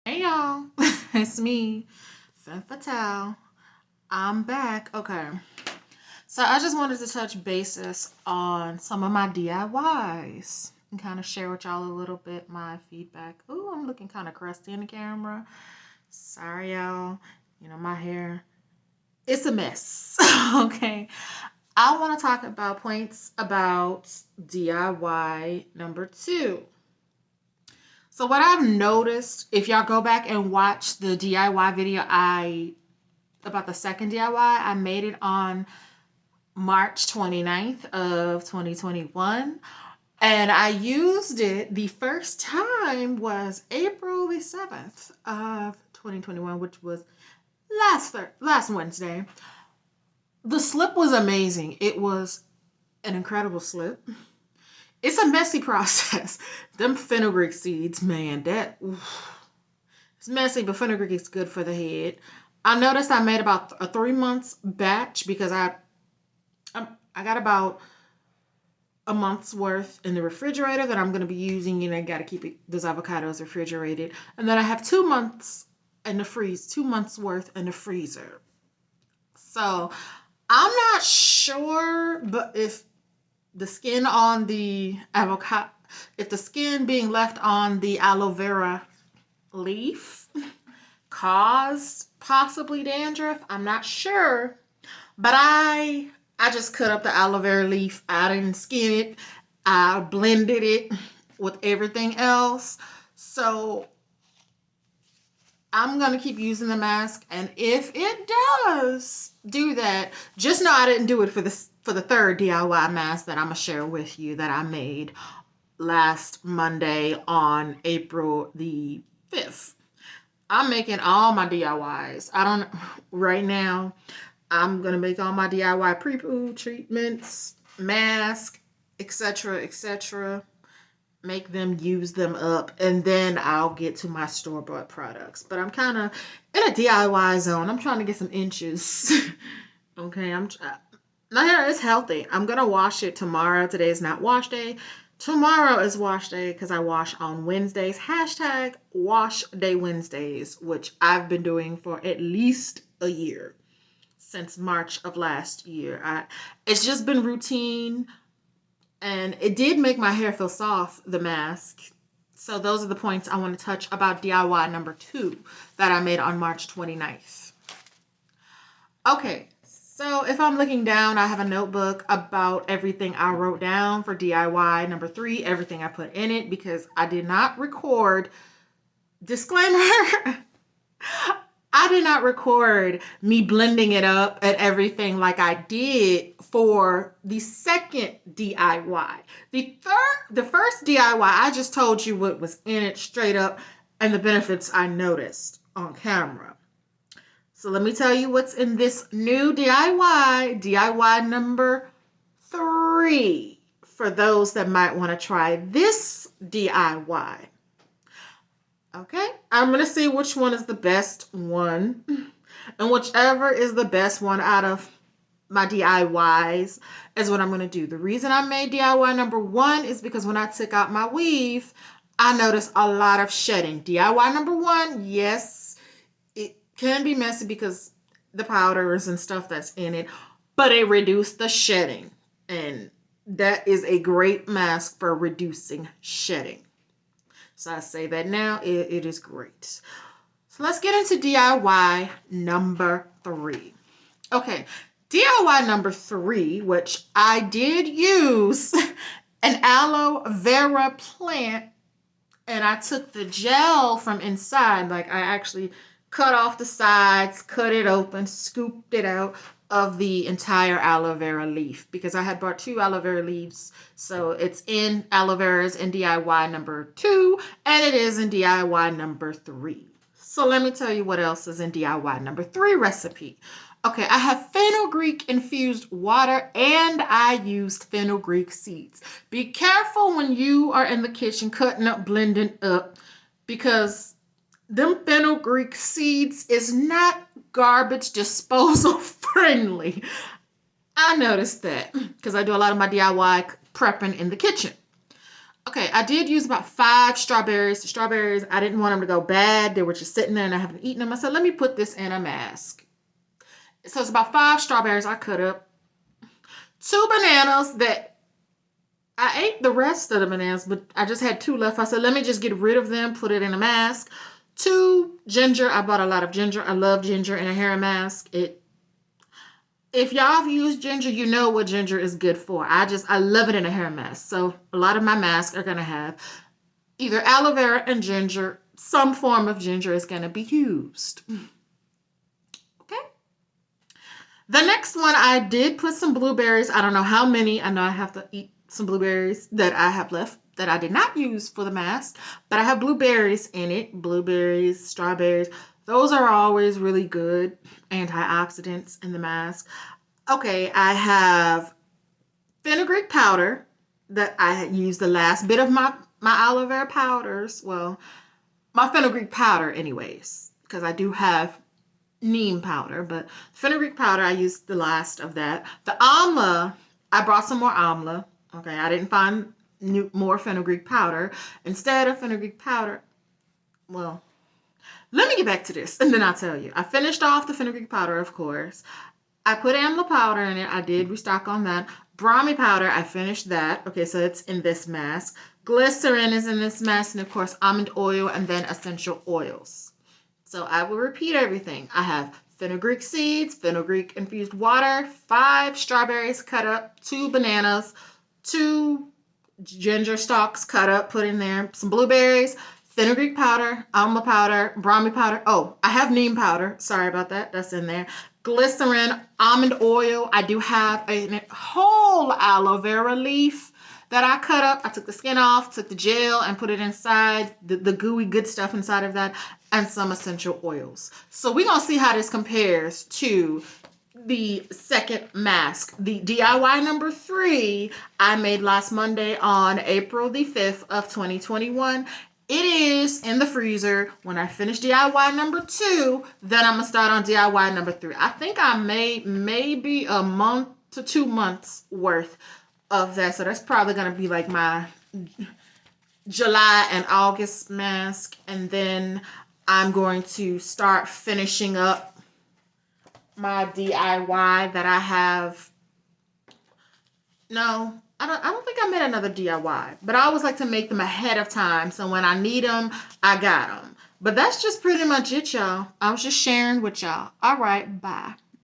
Hey y'all, it's me, Femme Fatale. I'm back. Okay, so I just wanted to touch basis on some of my DIYs and kind of share with y'all a little bit my feedback. Ooh, I'm looking kind of crusty in the camera. Sorry, y'all. My hair, it's a mess. Okay, I want to talk about points about DIY number two. So what I've noticed, if y'all go back and watch the DIY video I about the second DIY, I made it on March 29th of 2021. And I used it the first time was April the 7th of 2021, which was last Wednesday. The slip was amazing. It was an incredible slip. It's a messy process. Them fenugreek seeds, man, it's messy, but fenugreek is good for the head. I noticed I made about a 3 months batch because I got about a month's worth in the refrigerator that I'm gonna be using. Got to keep those avocados refrigerated, and then I have 2 months in the freeze, 2 months worth in the freezer. So I'm not sure, but if the skin on the avocado, if the skin being left on the aloe vera leaf caused possibly dandruff, I'm not sure. But I just cut up the aloe vera leaf. I didn't skin it. I blended it with everything else. So I'm gonna keep using the mask, and if it does do that, just know I didn't do it for the third DIY mask that I'm gonna share with you that I made last Monday on April the 5th. I'm making all my DIYs. I don't right now. I'm gonna make all my DIY pre-poo treatments, mask, etc., etc. Make them use them up, and then I'll get to my store-bought products. But I'm kind of in a DIY zone. I'm trying to get some inches. Okay, my hair is healthy. I'm gonna wash it tomorrow. Today is not wash day. Tomorrow is wash day because I wash on Wednesdays. Hashtag wash day Wednesdays, which I've been doing for at least a year since March of last year. It's just been routine, and it did make my hair feel soft, the mask. So those are the points I want to touch about DIY number two that I made on March 29th. Okay, so if I'm looking down, I have a notebook about everything I wrote down for DIY number three, everything I put in it because I did not record. Disclaimer. I did not record me blending it up and everything like I did for the second DIY. The first DIY, I just told you what was in it straight up and the benefits I noticed on camera. So let me tell you what's in this new DIY number three, for those that might want to try this DIY. Okay, I'm going to see which one is the best one. And whichever is the best one out of my DIYs is what I'm going to do. The reason I made DIY number one is because when I took out my weave, I noticed a lot of shedding. DIY number one, yes, it can be messy because the powders and stuff that's in it, but it reduced the shedding. And that is a great mask for reducing shedding. So I say that now, it is great. So let's get into DIY number three. Okay, DIY number three, which I did use an aloe vera plant, and I took the gel from inside. Like I actually cut off the sides, cut it open, scooped it out of the entire aloe vera leaf because I had bought two aloe vera leaves. So it's in aloe vera's in DIY number two, and it is in DIY number three. So let me tell you what else is in DIY number three recipe. Okay, I have fenugreek infused water and I used fenugreek seeds. Be careful when you are in the kitchen cutting up, blending up, because them fenugreek seeds is not garbage disposal friendly. I noticed that because I do a lot of my DIY prepping in the kitchen. Okay, I did use about 5 strawberries. The strawberries, I didn't want them to go bad. They were just sitting there and I haven't eaten them. I said, let me put this in a mask. So it's about 5 strawberries I cut up. 2 bananas that I ate the rest of the bananas, but I just had 2 left. I said, let me just get rid of them, put it in a mask. 2 ginger. I bought a lot of ginger. I love ginger in a hair mask. If y'all have used ginger, you know what ginger is good for. I love it in a hair mask. So a lot of my masks are gonna have either aloe vera and ginger. Some form of ginger is gonna be used. Okay. The next one, I did put some blueberries. I don't know how many. I know I have to eat some blueberries that I have left that I did not use for the mask, but I have blueberries in it. Blueberries, strawberries. Those are always really good antioxidants in the mask. Okay, I have fenugreek powder that I had used the last bit of my aloe vera powders. Well, my fenugreek powder anyways, because I do have neem powder, but fenugreek powder, I used the last of that. The amla, I brought some more amla. Okay, I didn't find more fenugreek powder. Instead of fenugreek powder, well, let me get back to this and then I'll tell you. I finished off the fenugreek powder, of course. I put amla powder in it. I did restock on that. Brahmi powder, I finished that. Okay, so it's in this mask. Glycerin is in this mask, and of course, almond oil and then essential oils. So I will repeat everything. I have fenugreek seeds, fenugreek infused water, 5 strawberries cut up, 2 bananas, 2 ginger stalks cut up, put in there, some blueberries, fenugreek powder, almond powder, brahmi powder. Oh, I have neem powder. Sorry about that. That's in there. Glycerin, almond oil. I do have a whole aloe vera leaf that I cut up. I took the skin off, took the gel and put it inside, the gooey good stuff inside of that, and some essential oils. So we're going to see how this compares to the second mask. The DIY number 3 I made last Monday on April the 5th of 2021. It is in the freezer. When I finish DIY number 2, then I'm going to start on DIY number 3. I think I made maybe a month to 2 months worth of that. So that's probably going to be like my July and August mask. And then I'm going to start finishing up my DIY that I have. No, I don't think I made another DIY, but I always like to make them ahead of time. So when I need them, I got them. But that's just pretty much it, y'all. I was just sharing with y'all. All right, bye.